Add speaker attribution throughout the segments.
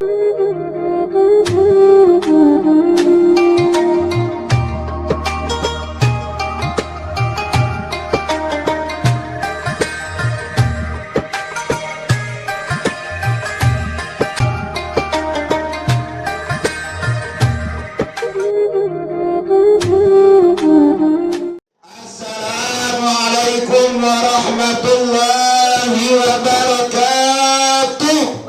Speaker 1: Assalamualaikum warahmatullahi wabarakatuh.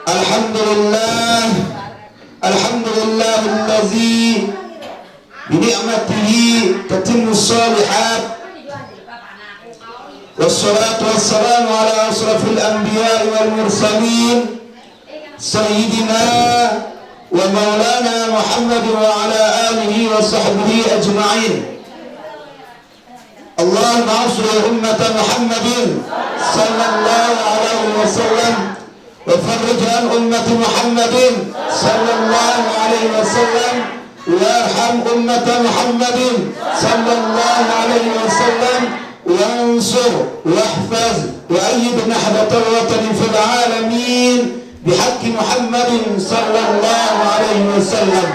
Speaker 1: Alhamdulillah, alhamdulillahillazi bini'matihi tatimmu shalihat. Wassalatu wassalamu ala asrafil anbiya'i wal mursalin sayyidina wa maulana Muhammad wa ala alihi wa sahbihi ajma'in. Allahumma asri ummata Muhammadin sallallahu alaihi wasallam wa farrij an ummati Muhammadin sallallahu alaihi wasallam wa arham ummata Muhammadin sallallahu alaihi wasallam wa ansur wa ihfaz wa ayyid nahdatal watan fil alamin بحق محمد صلى الله عليه وسلم.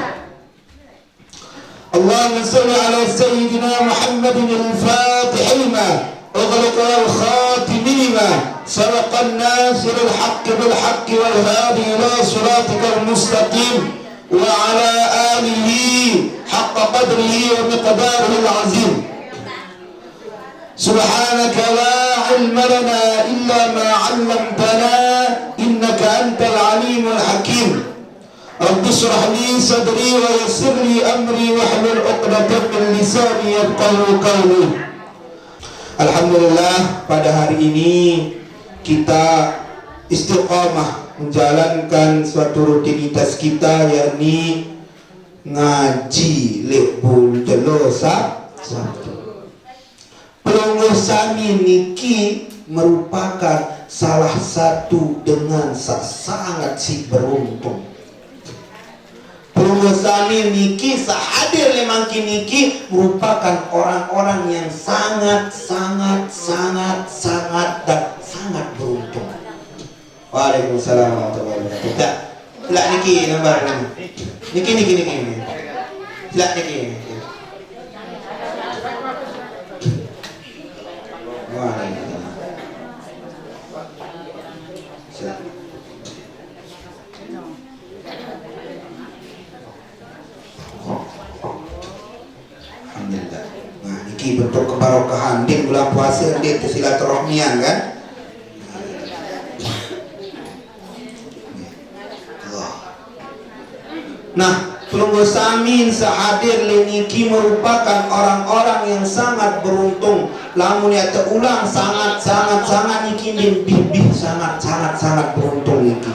Speaker 1: اللهم صل على سيدنا محمد الفاتح لما أغلق والخاتم لما سبق الناصر الحق بالحق والهادي إلى صراطك المستقيم وعلى آله حق قدره ومقداره العظيم. سبحانك لا علم لنا إلا ما علمتنا إنك أنت العليم الحكيم. رب اشرح لي صدري ويسر لي أمري واحلل عقدة من لساني يفقهوا قولي. Alhamdulillah, pada hari ini kita istiqamah menjalankan suatu rutinitas kita, yakni ngaji lebul jelosa satu. Pelongo sami niki merupakan salah satu dengan sangat si beruntung. Pelongo sami niki sahadir lemang niki merupakan orang-orang yang sangat beruntung. Waalaikumsalam warahmatullahi wabarakatuh. Lah niki nomor niki. Lah niki. Alhamdulillah. Nah, ini bentuk kebarokahan di bulan puasa, di silaturahmian kan? Nah, pelunggu samin sehadir leniki merupakan orang-orang yang sangat beruntung. Lamun ya terulang sangat niki bibih sangat beruntung niki.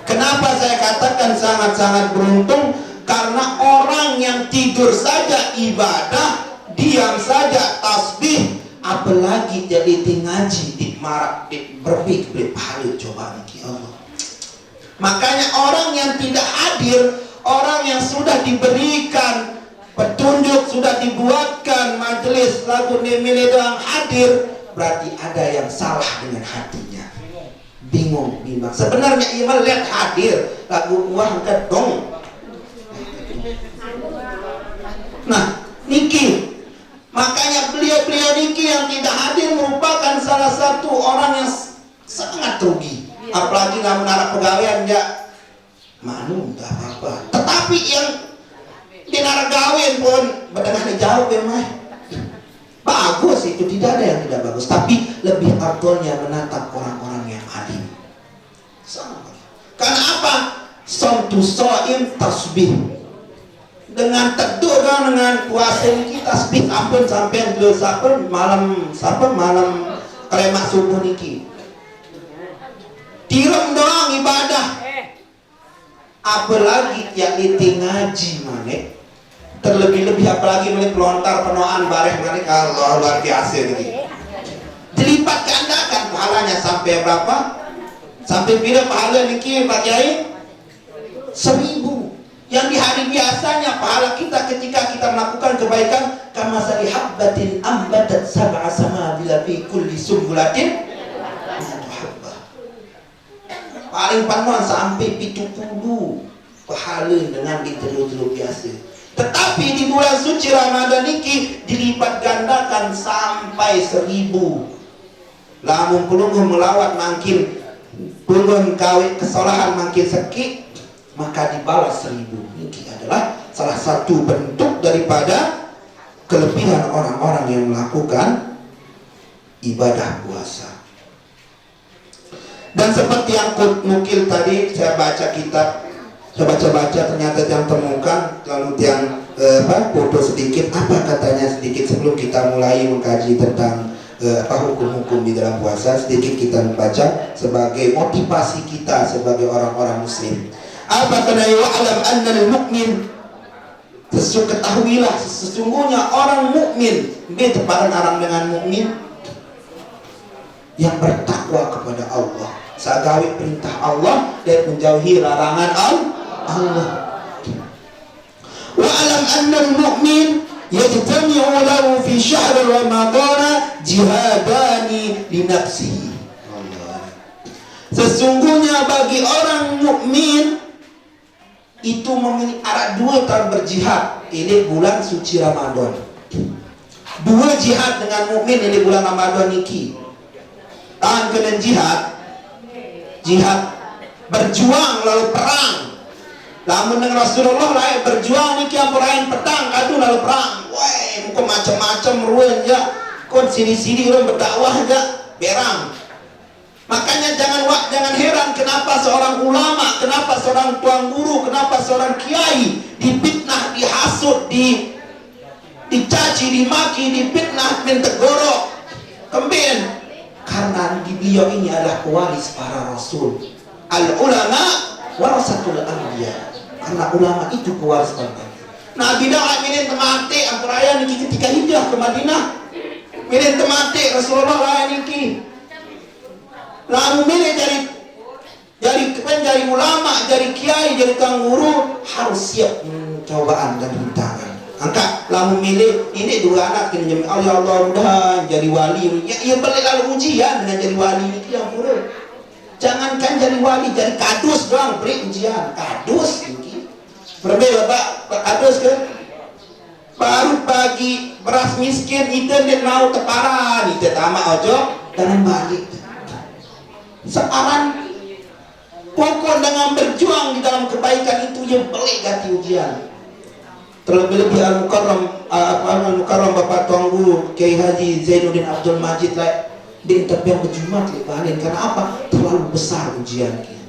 Speaker 1: Kenapa saya katakan sangat beruntung? Karena orang yang tidur saja ibadah, diam saja tasbih, apalagi jadi ngaji di marak di berpikir pahala coba niki Allah. Makanya orang yang tidak hadir, orang yang sudah diberikan petunjuk, sudah dibuatkan majelis lagu nemile doang hadir, berarti ada yang salah dengan hatinya. Bingung. Sebenarnya iman lihat hadir lagu uang kedong. Nah, niki makanya beliau niki yang tidak hadir merupakan salah satu orang yang sangat rugi. Apalagi nggak menarik pegawaian ya manu nggak apa-apa. Tetapi yang dinarik gawean pun bedengan jauh mah bagus, itu tidak ada yang tidak bagus. Tapi lebih afdolnya menatap orang-orang yang adil. Karena apa? Som tu soim tasbih. Dengan teduh dengan puasa ini tasbih ampun sampai malam kelemak subuh niki. Direm doang ibadah. Apalagi yakni ngaji mana. Terlebih-lebih apalagi mana pelontar penoan bareng mana kalau luar biasa niki. Dilipat gandakan pahalanya sampai berapa? Sampai bila pahala niki Pak Kiai? 1000. Yang di hari biasanya pahala kita ketika kita melakukan kebaikan kama sali habbatin ambatat sab'a samabila fi kulli sumbulatin habbah. Paling panuan sampai 70 pahala dengan ditelur-telur biasa. Tetapi di bulan suci Ramadan ini dilipat gandakan sampai 1000. Lamun pelungguh melawat makin pelungguh kawin kesalahan makin sekit, maka dibalas 1000. Ini adalah salah satu bentuk daripada kelebihan orang-orang yang melakukan ibadah puasa. Dan seperti yang nukil tadi, saya baca kitab, saya baca-baca ternyata yang temukan, lalu yang foto sedikit, apa katanya sedikit sebelum kita mulai mengkaji tentang hukum-hukum di dalam puasa. Sedikit kita membaca sebagai motivasi kita sebagai orang-orang muslim. Apa katanya? Wa'alam annal mu'min, ketahuilah sesungguhnya orang mukmin, beda orang dengan mukmin yang bertakwa kepada Allah, sagawi perintah Allah dan menjauhi larangan Allah. Wa'alam annal mu'min yajtami'u lahu fi syahr Ramadhan jihadani li nafsihi. Sesungguhnya bagi orang mukmin itu memiliki ada 2 tahun berjihad ini bulan suci Ramadan. 2 jihad dengan mukmin ini bulan Ramadan niki. Tahan kena jihad berjuang lalu perang. Lamun dengan Rasulullah lah berjuang niki yang perang petang kadu lalu perang. Wah, muka macam-macam ruan ya. Kon sini-sini orang berdakwah ya berang. Makanya jangan heran kenapa seorang ulama, kenapa seorang tuan guru, kenapa seorang kiai difitnah, dihasut, dicaci, dimaki, difitnah, mentegorok, kembali karena beliau ini adalah pewaris para rasul. Al ulama warasatul anbiya. Karena ulama itu pewaris para nabi. Nabi dah minin temate amperaya niki ketika hijrah ke Madinah. Minin temate Rasulullah lah niki. Lalu milih dari ulama, dari kiai, dari tukang guru harus siap cobaan dan rintangan. Angkat lalu milih ini 2 anak ini Allah mudah jadi wali. Ya balik lalu ujian dengan jadi wali ini yang guru. Jangankan jadi wali, jadi kadus doang beri ujian. Kadus ini. Berbeda Pak kadus ke? Baru pagi beras miskin itu dia mau teparan, itu tamak ojo dan balik. Sekarang pokok dengan berjuang di dalam kebaikan itu yang pelik ganti ujian. Terlebih-lebih Al-Mukarram Bapak Tuan Guru Kiai Haji Zainuddin Abdul Majid lah di interview berjumat libanin. Karena apa? Terlalu besar ujian kita.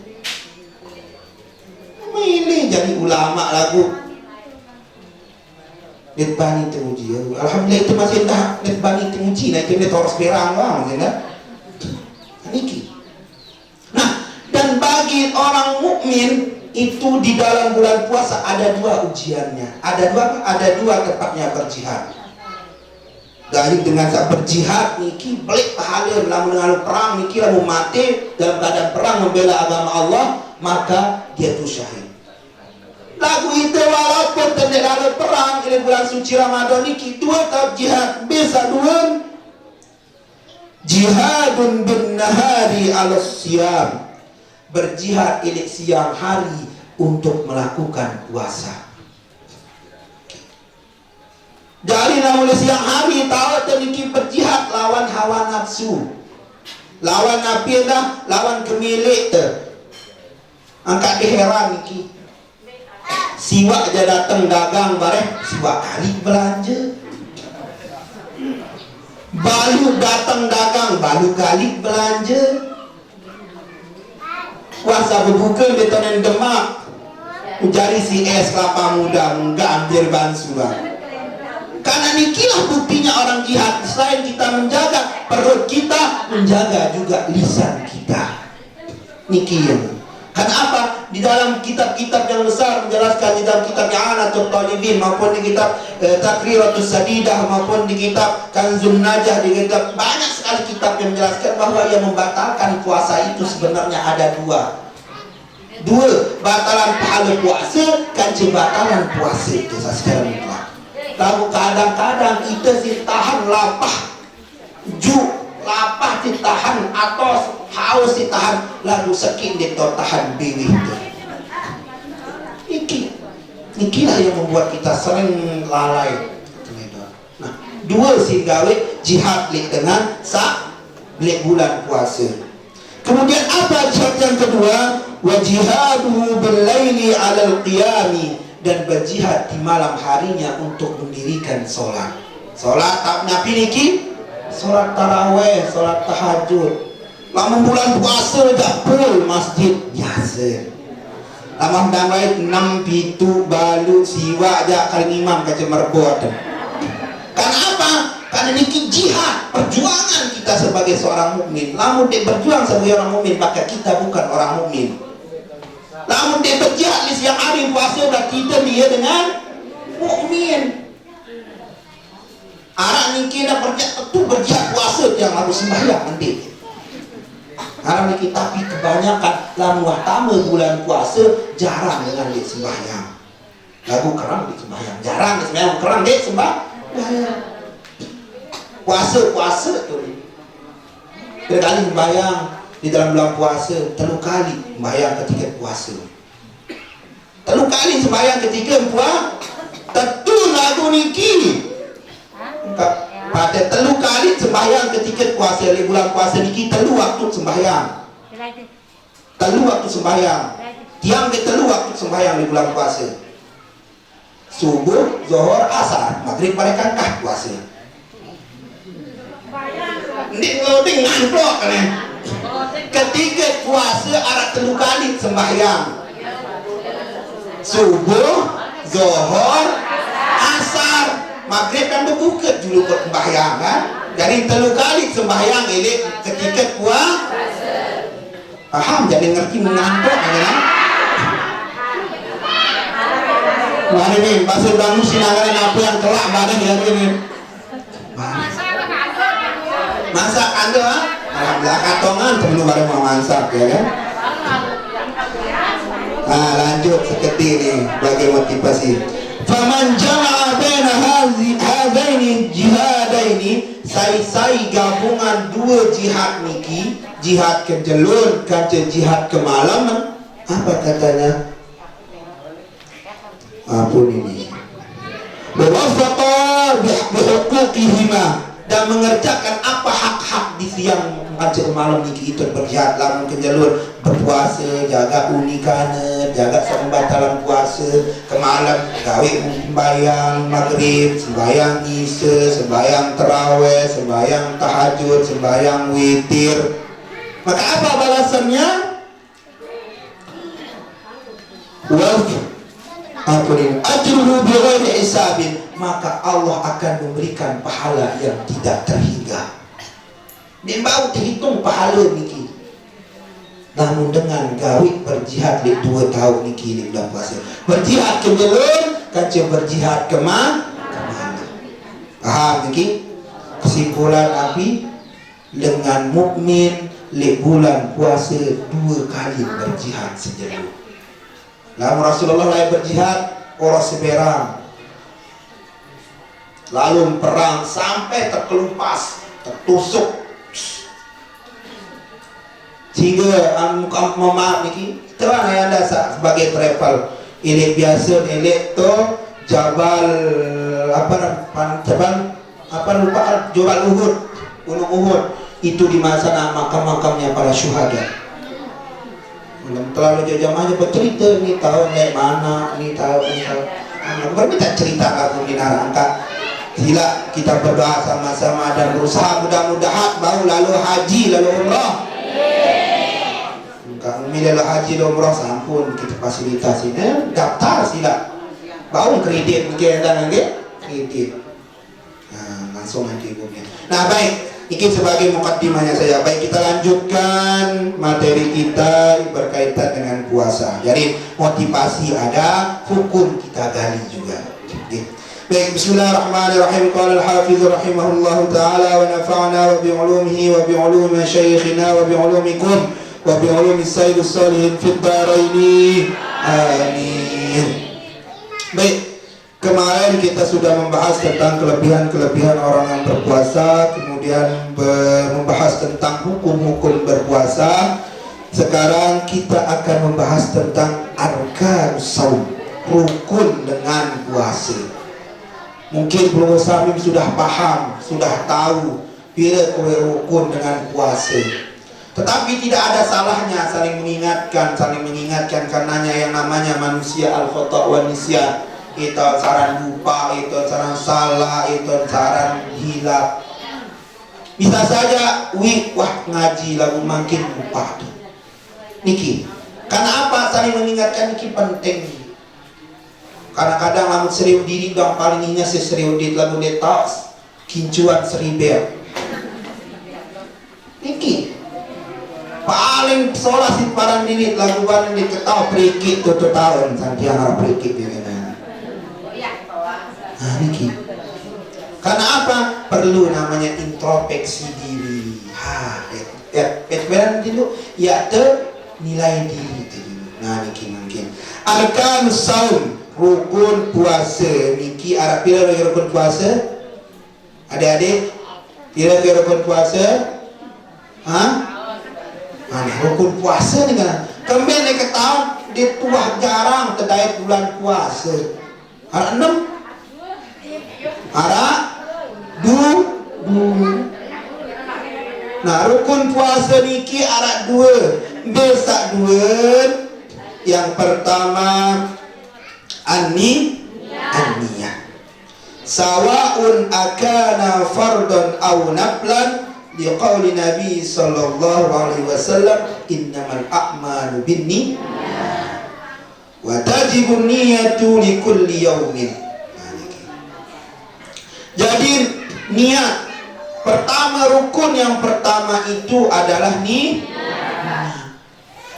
Speaker 1: Milih jadi ulama lagu litbani itu ujian. Alhamdulillah itu masih dah litbani itu uji. Nah itu ini toros berang lah mungkin kan. Niki. Nah, dan bagi orang mukmin itu di dalam bulan puasa ada 2 ujiannya. Ada dua tempatnya berjihad. Dari dengan saat berjihad niki balik pahala lamun dengan perang niki lamun mati dalam keadaan perang membela agama Allah, maka dia itu syahid. Lagu itu walaupun tidak ada perang ini bulan suci Ramadan niki 2 tahap jihad bisa 2 jihadun bin nahari ala siyam, berjihad ilik siang hari untuk melakukan puasa. Dari namun siang hari tahu teriki berjihad lawan hawa nafsu, lawan nafidah, lawan kemilik. Angkat diheran niki siwak aja datang dagang bareh siwak kali belanja. Balu datang dagang, balu kali belanja. Puasa berbuka di tanah Demak, mencari si es kelapa muda, enggak ambil bansuan. Karena nikilah buktinya orang jihad. Selain kita menjaga perut kita, menjaga juga lisan kita. Niki yang. Karena apa? Di dalam kitab-kitab yang besar menjelaskan, di dalam kitab I'anatul Talibin maupun di kitab Takriratus Sadidah maupun di kitab Kanzun Najah, di kitab banyak sekali kitab yang menjelaskan bahwa yang membatalkan puasa itu sebenarnya ada 2. Dua, batalan pahala puasa kan batalan puasa itu secara mutlak. Lalu kadang-kadang kita si tahan lapah, lapah si tahan atau haus si tahan, lalu sakit dia tahan bini itu. Ikilah yang membuat kita sering lalai. Nah, dua si gawe jihad dengan bulan puasa. Kemudian apa jihad yang kedua? Wa jihaduhu bil-laili 'alal qiyami, dan berjihad di malam harinya untuk mendirikan sholat. Sholat tak nabi niki, sholat taraweh, sholat tahajud. Lamun bulan puasa dak full masjid biasa. Lamun damai 6 pitu balu siwa aja kali imam kaca merbot. Karena apa? Karena niki jihad, perjuangan kita sebagai seorang mukmin. Lamun dia berjuang sebagai orang mukmin, maka kita bukan orang mukmin. Lamun dia berjihad di siang hari puasa, berarti kita dia dengan mukmin. Arah niki nak berjihad puasa yang harus sembahyang nanti. Karena niki tapi kebanyakan lamun tamu bulan puasa jarang dengan dia sembahyang. Lagu kerang dia sembahyang, jarang dia sembahyang, kerang dia sembahyang. Puasa tuh. Berkali sembahyang di dalam bulan puasa, 3 kali sembahyang ketika puasa. 3 kali sembahyang ketika puasa. Tentu lagu niki. Pada 3 kali sembahyang ketika puasa di bulan puasa niki 3 waktu sembahyang. 3 waktu sembahyang. Tiang ke 3 waktu sembahyang di bulan puasa. Subuh, zuhur, asar, maghrib mereka kah puasa. Ini loading ngantok kan. Ketika puasa arah 3 kali sembahyang. Subuh, zuhur, asar, maghrib kan berbuka dulu sembahyang kan. Jadi 3 kali sembahyang ini ketika puasa. Paham? Jadi ngerti mengantuk kan? Mana ni? Pasal bangun sinangan apa yang kelak badan ya ini. Masak anda, alhamdulillah katongan temen baru mau masak ya kan? Nah lanjut seperti ini bagi motivasi. Faman jama'a baina hadaini jihadaini, sai gabungan 2 jihad niki, jihad ke jalur kaca jihad ke malam, apa katanya? Apa ini? Wafaqa bihuquqihima, dan mengerjakan apa hak-hak di siang kaca malam niki itu berjihad lamun ke jalur berpuasa, jaga unikane, jaga sembatalan puasa, ke malam gawe sembahyang maghrib, sembahyang isya, sembahyang tarawih, sembahyang tahajud, sembahyang witir. Maka apa balasannya? Ajruhu bighairi hisabin, maka Allah akan memberikan pahala yang tidak terhingga. Dia mau terhitung pahala niki. Namun dengan gawe berjihad di 2 tahun niki di bulan puasa. Berjihad ke jalur, kaca berjihad ke mana? Paham niki? Kesimpulan api dengan mukmin di bulan puasa 2 kali berjihad sejalur. Lalu Rasulullah lain berjihad orang seberang, lalu perang sampai terkelupas, tertusuk, sehingga memaaf niki terang yang dasar sebagai travel ini biasa ini to Jabal Jabal Uhud, Gunung Uhud itu di masa makam-makamnya para syuhada. Belum terlalu jauh aja bercerita nih tahun dari mana, nih tahun. Berminta cerita aku di narangka. Sila kita berdoa sama-sama dan berusaha mudah-mudahan baru lalu haji lalu umrah. Kalau lalu haji lalu umrah sampun kita fasilitasi daftar sila. Baru kredit mungkin dan kredit. Nah, langsung nanti ibunya. Nah baik. Ini sebagai mukaddimahnya saya. Baik, kita lanjutkan materi kita berkaitan dengan puasa. Jadi motivasi ada, hukum kita gali juga. Baik, bismillahirrahmanirrahim. Qala al-hafiz rahimahullahu ta'ala wa nafa'na wa bi'ulumihi wa bi'ulumi masyayikhina wa bi'ulumikum wa bi ulumi sayyidus salihin fid dharaini amin. Baik, kemarin kita sudah membahas tentang kelebihan-kelebihan orang yang berpuasa, kemudian membahas tentang hukum-hukum berpuasa. Sekarang kita akan membahas tentang arkanus shaum, rukun dengan puasa. Mungkin Bro Samim sudah paham, sudah tahu bila rukun dengan puasa. Tetapi tidak ada salahnya saling mengingatkan karenanya yang namanya manusia al-khata' wa nisyan. Itu saran lupa, itu saran salah, itu saran hilap. Bisa saja wah ngaji lagu makin lupa tuh. Niki, karena apa saling mengingatkan niki penting. Karena kadang lamun serius diri dong paling ingat serius dit lagu detas kincuan seribel. Niki paling solah si parang diri lagu ban di ketawa perikit tuh tahun santiang harap perikit ya. Nah, niki. Karena apa? Perlu namanya introspeksi diri. Dulu ya nilai diri itu. Nah, niki mungkin. Arkanus shaum, rukun puasa. Niki arah pira rukun puasa? Adik-adik, pira rukun puasa? Hah? Mana rukun puasa nih kan? Kembali nih ketahuan di tuah jarang kedai bulan puasa. Arah 6, arah 2. Nah, rukun puasa niki arah 2. Besak 2. Yang pertama an-niyah. Sawa'un akana fardun aw naflan liqauli Nabi sallallahu alaihi wasallam innamal a'malu binniyat wa tajibu niyatu likulli yaumin. Jadi niat pertama, rukun yang pertama itu adalah niat.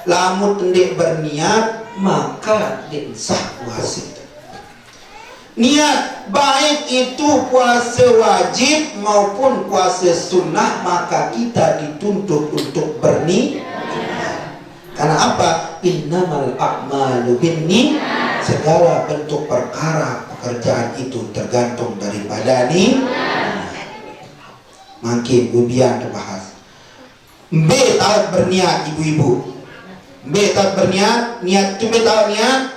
Speaker 1: Lamun hendak berniat maka sah puasa. Niat baik itu puasa wajib maupun puasa sunnah maka kita dituntut untuk berniat. Karena apa? Innamal a'malu binniyat. Segala bentuk perkara pekerjaan itu tergantung daripada niat. Makin ubian terbahas. B tahu berniat ibu-ibu. B tahu berniat, niat itu B tahu niat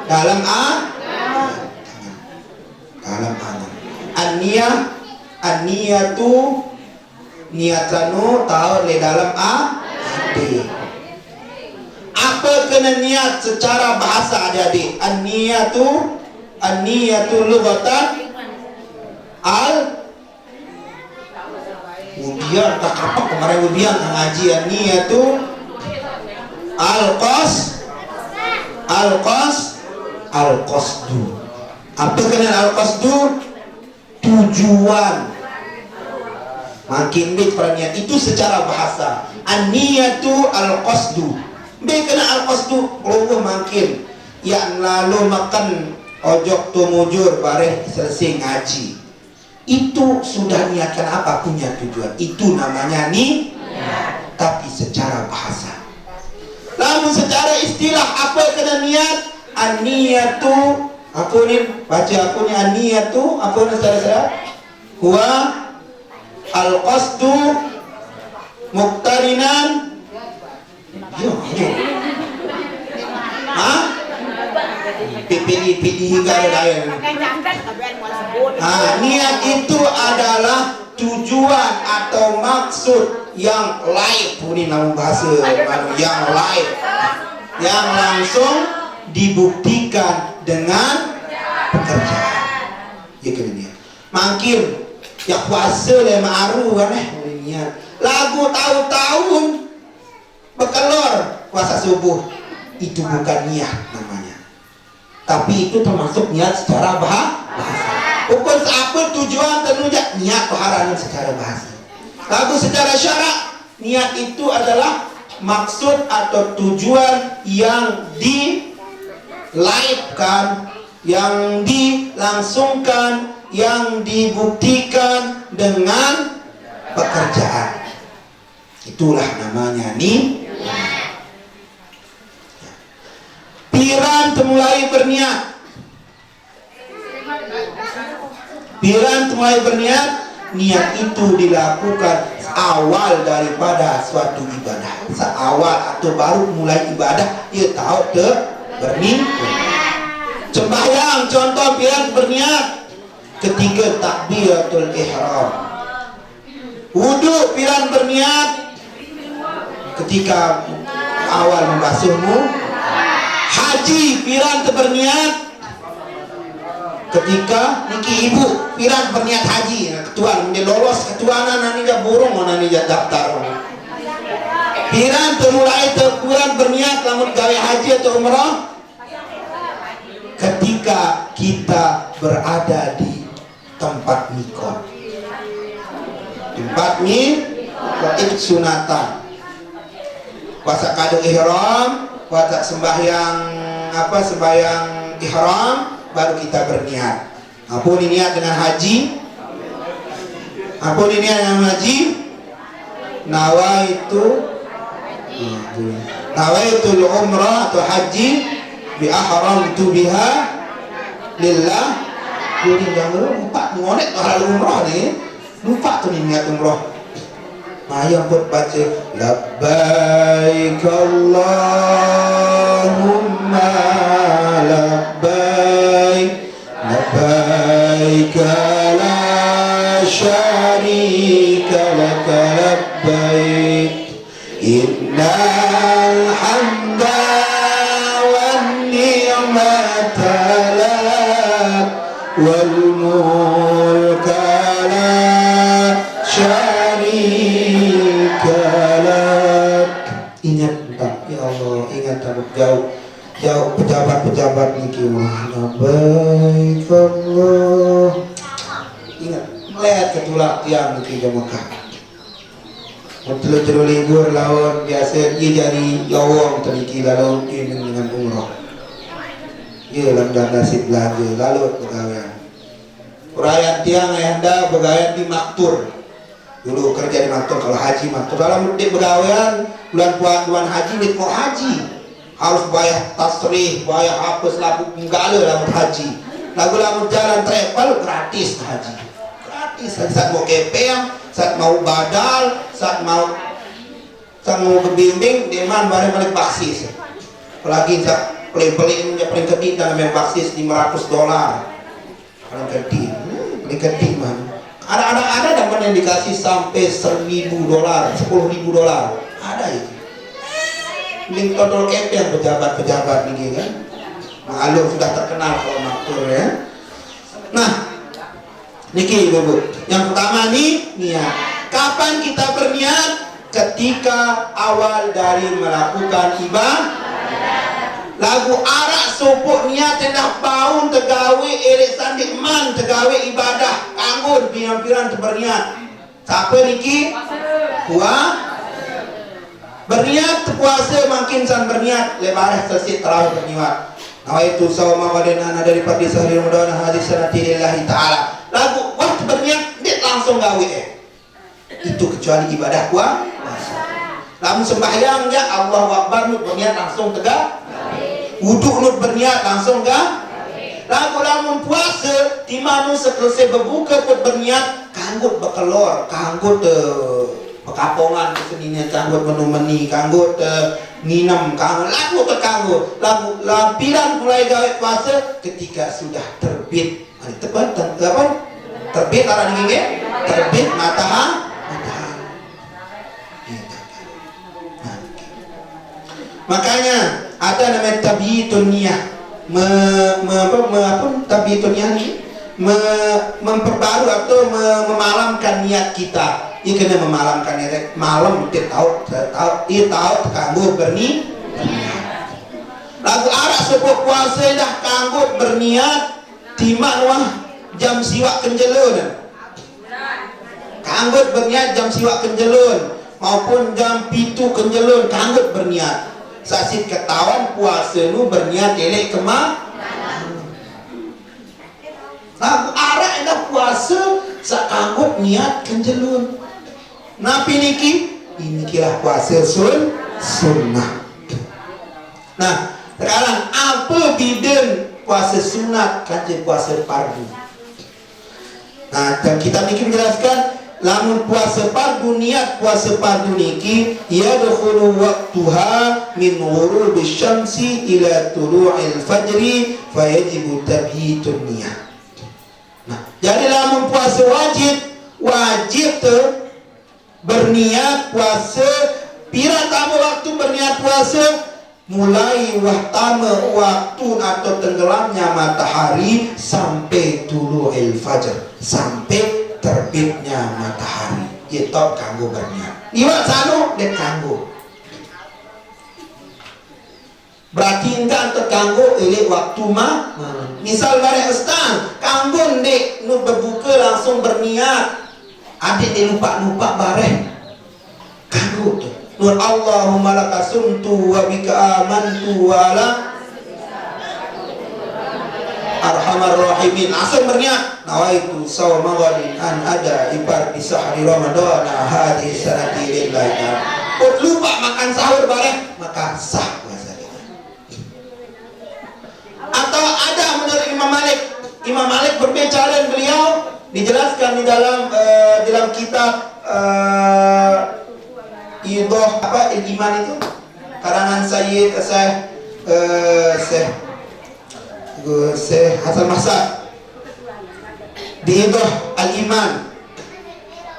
Speaker 1: dalam dalam an-niyatu niatanu tahu le dalam hati. Apa kena niat secara bahasa adik-adik? An-niyatu lughatan ubian tak apa kemarin ubian ngaji an-niyatu al-qasdu. Apa kena al-qasdu? Tujuan. Makin bit perniat itu secara bahasa. An-niyatu al-qasdu. B kena al-qasdu Allah makin yang lalu makan ojok tumujur bareh selesai ngaji. Itu sudah niatkan apa punya tujuan. Itu namanya niat. Tapi secara bahasa. Lalu secara istilah apa kena niat? An-niyatu apa ni? Baca aku ni an-niyatu apa ni saudara-saudara? Huwa al-qasdu muqtarinan. Pilih gaya. Niat itu adalah tujuan atau maksud yang lain. Ini nama bahasa yang lain, yang langsung dibuktikan dengan pekerjaan. Ya kemudian makin ya puasa le ma'aru kan niat. Lagu tahun-tahun bekelor puasa subuh itu bukan niat namanya. Tapi itu termasuk niat secara bahasa. Pokok apa tujuan tentunya niat paharan secara bahasa. Lagu secara syarak niat itu adalah maksud atau tujuan yang dilaipkan, yang dilangsungkan, yang dibuktikan dengan pekerjaan. Itulah namanya niat. piran mulai berniat. Piran mulai berniat, niat itu dilakukan awal daripada suatu ibadah. Seawal atau baru mulai ibadah, ia tahu berniat. Sembahyang contoh piran berniat ketika takbiratul ihram. Wudu piran berniat ketika awal membasuhmu. Haji piran berniat ketika niki ibu piran berniat haji. Ketuan dia lolos ketuanan nani dia burung nani dia daftar. Piran mulai piran berniat lamun gawe haji atau umrah ketika kita berada di tempat mikot. Tempat mikot sunatan. Puasa kado ihram, puasa sembahyang sembahyang ihram, baru kita berniat. Apa ini niat dengan haji? Apa ini niat dengan haji? Nawaitul umrah atau haji bi ahramtu biha lillah. Jadi jangan lupa ngonek hal umrah ni. Lupa tu ni niat umrah. Nah, yang buat baca labbaik Allahumma labbaik labbaik la syarika lak labbaik innal hamda wan ni'mata lak wal mulka la syarika lak. Ingat tak ya Allah, ingat tak jauh pejabat-pejabat niki labbaik Allah. Ingat melihat ketulak tiang niki ke Mekah. Betul-betul libur lawan biasa dia jadi lawang teriki lalu dengan umrah. Ia lamdan nasib belanja lalu pegawaian. Perayaan tiang ayahanda pegawaian di Maktur. Dulu kerja di Maktur, kalau haji Maktur dalam mudik pegawaian bulan haji dik mau haji harus bayar tasrih, bayar hapus labu penggala dalam haji. Lagu jalan travel gratis haji. Gratis saat mau kepeng, saat mau badal, saat mau kebimbing, deman balik baksis. Apalagi saat pelik-pelik paling kedih dalam yang baksis $500. Paling kedih, paling kedih man. Ada dapat yang dikasih sampai $1.000, $10.000. Ada itu. Link todol kepeng pejabat-pejabat ini kan. Maklum sudah terkenal kalau Maktur ya. Nah, niki ibu. Yang pertama nih niat. Kapan kita berniat? Ketika awal dari melakukan ibadah. Lagu arak sopok niat tendah baun tegawe elek sandik man tegawe ibadah kanggo piran-piran berniat. Siapa niki? Berniat puasa makin san berniat lebarah tersit terawih berniat. Nawaitu sawma wadanana daripada sehari Ramadan hadis sanati lillahi taala. Lagu waktu berniat dia langsung gawe. Itu kecuali ibadah puasa. Lamun sembahyang ya Allahu Akbar nut berniat langsung tegak. Wuduk nut berniat langsung gak? Lagu lamun puasa timanu selesai berbuka pun berniat kanggut bekelor, kanggut pekapongan kesenian, kanggut menu-meni, kanggut nginam, kanggut lagu terkanggut. Lagu lampiran mulai gawe puasa ketika sudah terbit. Terbit arah ini terbit matahari. Makanya ada namanya tabiitun niyah, tabiitun niyah ini memperbaru atau memalamkan niat kita. Ia kena memalamkan niat malam dia tahu kanggo berniat. Lagu arak sebab puasa dah kanggo berniat timak wah jam siwak kenjelun. Kanggo berniat jam siwak kenjelun maupun jam pitu kenjelun kanggo berniat. Sasit ketahuan puasa nu berniat elek kemak. Lagu arak dah puasa sakanggut niat kenjelun. Napi niki ini kira puasa sunnah. Nah sekarang apa apa biden puasa sunat kanjeng puasa fardu. Nah, dan kita niki menjelaskan lamun puasa fardu niat puasa fardu niki yadkhulu waqtuha min ghurubis syamsi ila tulu'il fajri fayajibu tabhitun niyat. Nah, jadi lamun puasa wajib tuh berniat puasa pira tamu waktu berniat puasa mulai waktu atau tenggelamnya matahari sampai tulu'il fajr, sampai terbitnya matahari. Itu kanggo berniat. Iwak sanu dek kanggo. Berarti enggak terganggu oleh waktu misal bareng ustaz kanggo dek nu berbuka langsung berniat. Adik dia lupa bareng. Kanggo tuh. Nur Allahumma laka sumtu wa bika amantu wa la arhamar rahimin. Langsung berniat nawaitu sawma ghadin an ada ibar di sahri Ramadan hadhihi sanati lillahi. Lupa makan sahur bareng maka sah puasanya. Atau ada menurut Imam Malik berbicara dan beliau dijelaskan di dalam kitab Idoh Iman itu karangan Syekh Hasan Mahsad di Idoh Al-Iman.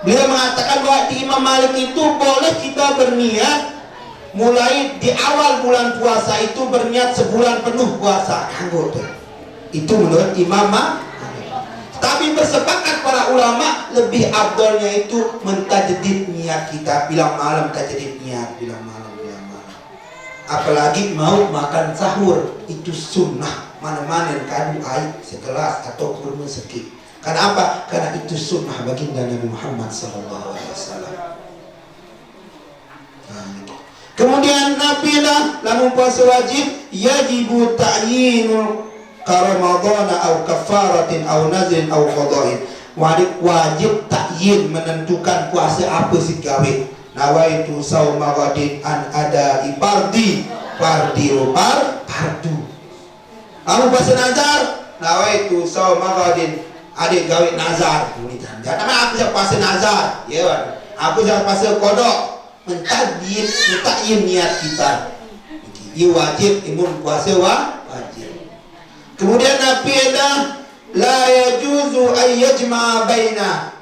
Speaker 1: Beliau mengatakan bahwa di Imam Malik itu boleh kita berniat mulai di awal bulan puasa itu berniat sebulan penuh puasa. Itu menurut Imam Malik. Tapi bersepakat para ulama lebih afdolnya itu mentajdid niat kita bilang malam, tajdid niat bilang malam. Apalagi mau makan sahur itu sunnah. Mana-mana kadu air segelas atau kurma sedikit. Karena apa? Karena itu sunnah baginda Nabi Muhammad SAW. Kemudian Nabi lamun puasa wajib yajibu ta'yinul Ramadana au kafaratin au nazrin au qada'in. Wajib takyin menentukan puasa apa sih gawe. Nawaitu sauma ghadin an ada ibardi fardu. Kamu puasa nazar nawaitu sauma ghadin adik gawe nazar. Jangan aku puasa nazar, ya. Aku puasa kodok. Mentakyin niat kita. Ini wajib imun puasa wajib. Kemudian Nabi ada la yajuzu ay yajma'a baina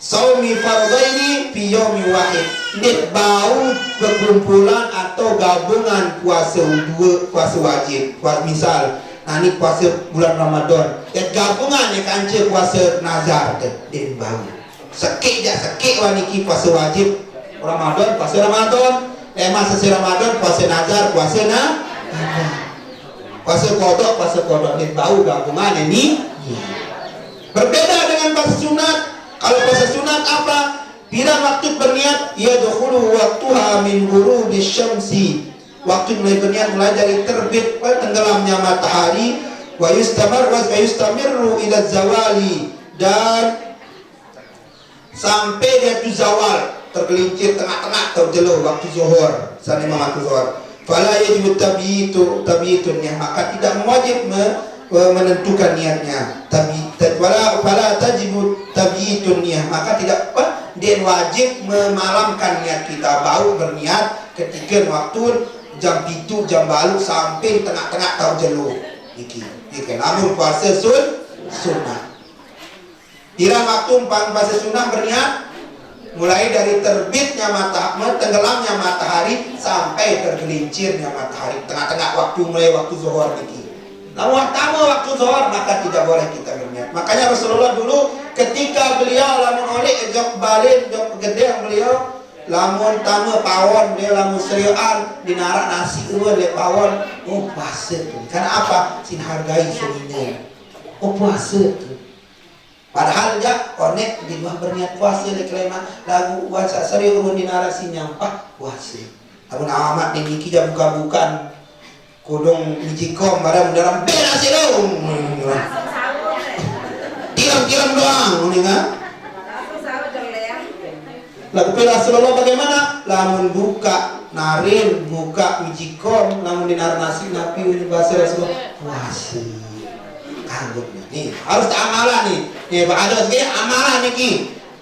Speaker 1: saumi fardhaini fi yawmi wahid. Tidak bau berkumpulan atau gabungan puasa dua puasa wajib. Misal ini puasa bulan Ramadan, gabungan kance puasa nazar den bau. Sekik waniki puasa wajib Ramadan, puasa Ramadan. Masa Ramadan puasa nazar, puasa nazar. Puasa kodok ini bau gabungan ini. Berbeda dengan puasa sunat. Kalau puasa sunat apa? Bila waktu berniat yadkhulu waqtuha min ghurubis syamsi. Waktu mulai berniat mulai dari terbit tenggelamnya matahari wa yustamirru ila zawali, dan sampai dia tu zawal tergelincir tengah-tengah terjeluh waktu zuhur sampai waktu zuhur. Fala yajibu tabitun niat, maka tidak wajib menentukan niatnya. Fala tajibu tabitun niat, maka tidak dia wajib memalamkan niat kita. Bau berniat ketika waktu jam 7 jam balu sampai tengah-tengah tahun jeluh. Iki namun puasa sunnah. Kira waktu puasa sunnah berniat mulai dari terbitnya tenggelamnya matahari sampai tergelincirnya matahari, tengah-tengah waktu mulai waktu zuhur ini. Namun waktu zuhur maka tidak boleh kita berniat. Makanya Rasulullah dulu ketika beliau lamun oleh jok balin jok gede beliau lamun tamu pawon dia lamun serian dinarak nasi le pawon puasa tuh. Karena apa? Sin hargai seninya. Puasa tuh. Padahal ya konek di bawah berniat puasa le kelema lagu puasa serius urun di narasi nyampah puasa. Amun amat ni iki jam buka-bukaan kudung mijikom barang dalam bela silong. Tiram doang uninga. Lagu Rasulullah bagaimana? Lamun buka narin muka wijikon namun dinar nasi napi ini bahasa Rasulullah puasa kanggutnya nih harus amalan nih ada segini amalan nih ki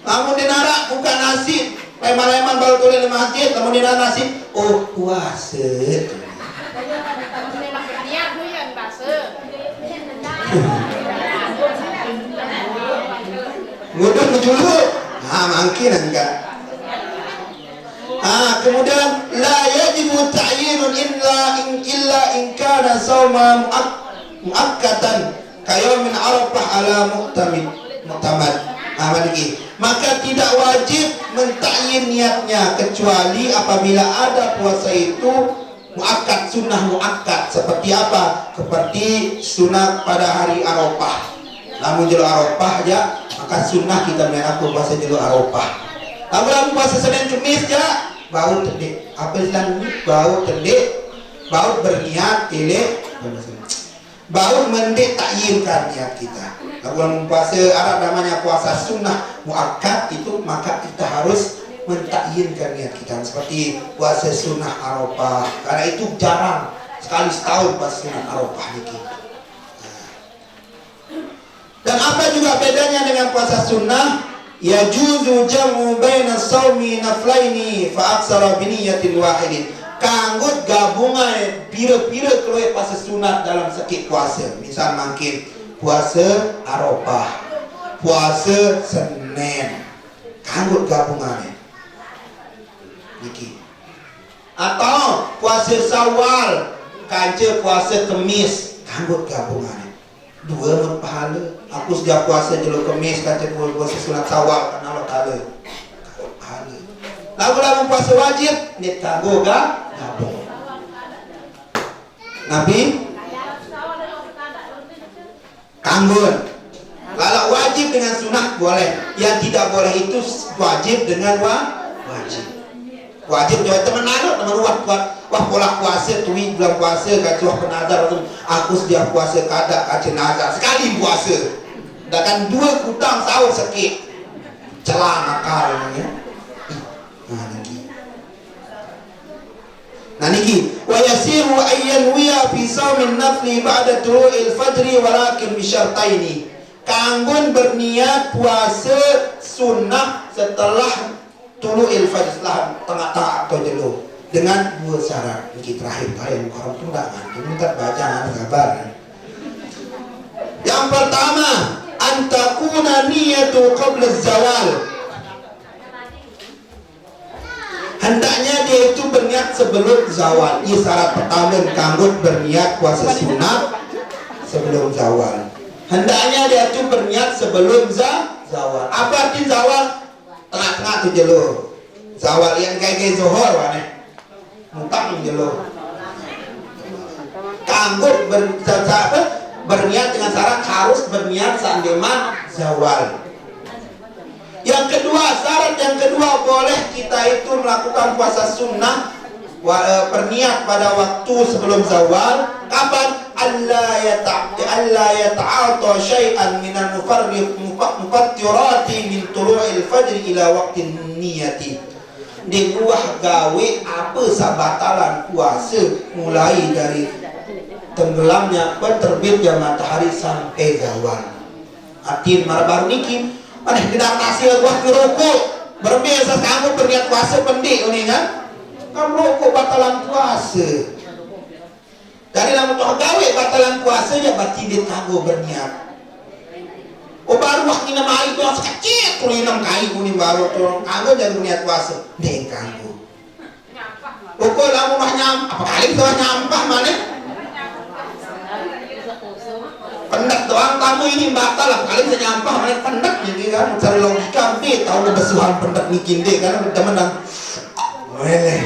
Speaker 1: namun dinara buka nasi leman-leman baru tulis di masjid namun dinar nasi oh puasa nguduk dulu mungkin enggak kemudian la yajibu ta'yinun illa in kana sawma muakkatan kayamin arafah ala mu'tamad maka tidak wajib mentakyin niatnya kecuali apabila ada puasa itu muakkad sunnah muakkad seperti apa? Seperti sunnah pada hari Arafah. Namun jelo Arafah aja maka sunnah kita mengaku puasa jelo Arafah. Namun puasa Senin Kamis ya bau terdek apa istilahnya bau terdek bau berniat elek bau mendek takyinkan niat kita. Namun puasa Arab namanya puasa sunnah muakkad itu maka kita harus mentakyinkan niat kita seperti puasa sunnah Arafah karena itu jarang sekali setahun puasa sunnah Arafah ini. Dan apa juga bedanya dengan puasa sunnah? Yajuzu jam'u baina shaumi naflaini fa aksara bi niyatin wahidin. Kanggut gabungan pira-pira keluar puasa sunat dalam sekit puasa. Misal mungkin puasa Arafah, puasa Senin. Kanggut gabungannya. Niki. Atau puasa Syawal, kanca puasa Kamis, kanggut gabungannya. Dua pahala. Aku sejak puasa jelo Kamis kanca puasa sunat Syawal kan Allah taala. Pahala. Lagu puasa wajib ni kanggo gabung. Nabi kanggun. Kalau wajib dengan sunat boleh, yang tidak boleh itu wajib dengan wajib. Wajib jauh teman wah pola puasa tuwi bulan puasa kacuah penazar aku sejak puasa kada kaca nazar sekali puasa dan dua kutang sahur sekit celah nakal ya. Nah niki wa yasiru ayyan wiya fi saumin nafli ba'da tulu'il fajri walakin bi syartaini. Kanggun berniat puasa sunnah setelah tulu'il fajr, setelah tengah-tengah atau jelo dengan dua syarat. Niki terakhir kalian Muharram itu enggak minta baca kabar. Yang pertama antakuna niyatu qabla zawal. Hendaknya dia itu berniat sebelum zawal. Ini syarat pertama kanggut berniat puasa sunat sebelum zawal. Hendaknya dia itu berniat sebelum zawal. Apa arti zawal? Tengah-tengah tu jelo. Zawal yang kayak zuhur wane. Mutang jelo. Kanggut berniat dengan syarat harus berniat seandainya zawal. Yang kedua, syarat yang kedua boleh kita itu melakukan puasa sunnah berniat pada waktu sebelum zawal. Kapan? Allah yata'ata syai'an minal mufattirati min tulu'il fajr ila waqtin niyati. Di buah gawe apa sabatalan puasa mulai dari tenggelamnya terbitnya matahari sampai zawal. Atin marbar niki maneh tidak kasih buah rokok berbiasa kamu berniat puasa pendik ini kan rokok batalan puasa dari lamun toh gawe batalan puasa ya batidit kamu berniat baru waktu nama itu yang sekecil kulit 6 kali kuning baru tuh kamu jangan berniat puasa deh kamu pokok lamun mah apa kali itu nyampah mana pendak doang kamu ini batal lah kali bisa nyampah mana pendak jadi kan cari logika deh tahu kebesuhan pendak bikin deh kan teman dan boleh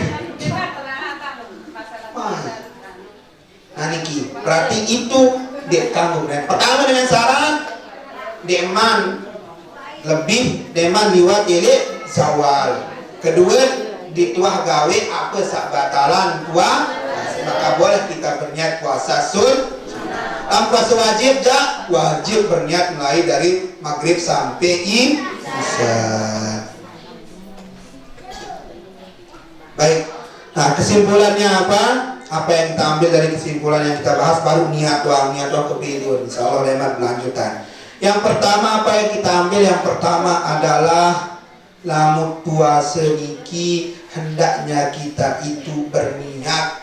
Speaker 1: nah niki berarti itu dek kamu pertama dengan syarat deman lebih deman liwat ilek zawal. Kedua dituah gawe apa sak batalan puasa maka boleh kita berniat puasa puasa wajib dah wajib berniat mulai dari maghrib sampai isya. Baik. Nah, kesimpulannya apa? Apa yang kita ambil dari kesimpulan yang kita bahas? Baru niat doang kepilih. Insya Allah lewat lanjutan. Yang pertama apa yang kita ambil? Yang pertama adalah lamun puasa niki hendaknya kita itu berniat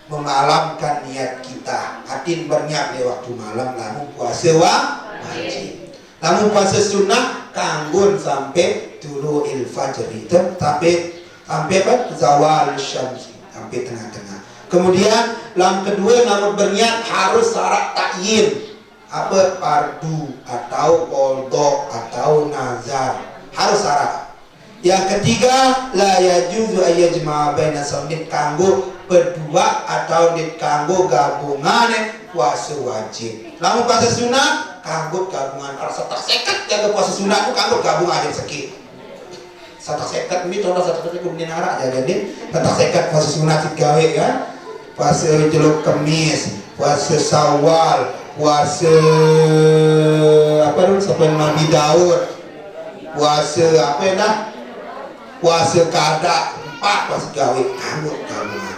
Speaker 1: memalamkan niat kita. Atin berniat di waktu malam lamun puasa wajib. Lamun puasa sunnah kanggun sampai tulu'il fajr itu sampai apa? Zawal syams sampai tengah-tengah. Kemudian yang kedua lamun berniat harus syarat takyin. Apa fardu atau qadha atau nazar harus syarat. Yang ketiga la yajuzu ayyajma baina saumin kanggo berdua atau dit kanggo gabungan puasa wajib. Lamun puasa sunat kanggo gabungan setak seket jaga puasa sunat itu kanggo gabungan aja sekit. Setak seket ini contoh setak seket kemudian arah aja jadi setak seket puasa sunat digawe ya. Puasa jeluk kemis, puasa Syawal, puasa apa dulu sampai Nabi Daud, puasa apa ya dah, puasa kada 4 puasa gawe kanggo gabungan.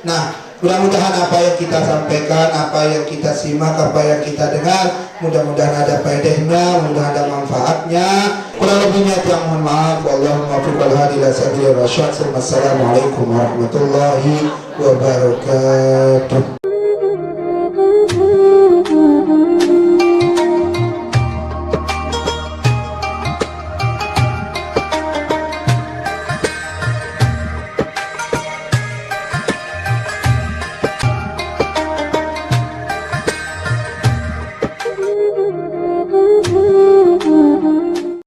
Speaker 1: Nah, mudah-mudahan apa yang kita sampaikan, apa yang kita simak, apa yang kita dengar, mudah-mudahan ada faedahnya, mudah-mudahan ada manfaatnya. Kurang lebihnya yang mohon maaf. Wallahu muwaffiq wal hadi ila sabilir rasyad. Wassalamualaikum warahmatullahi wabarakatuh.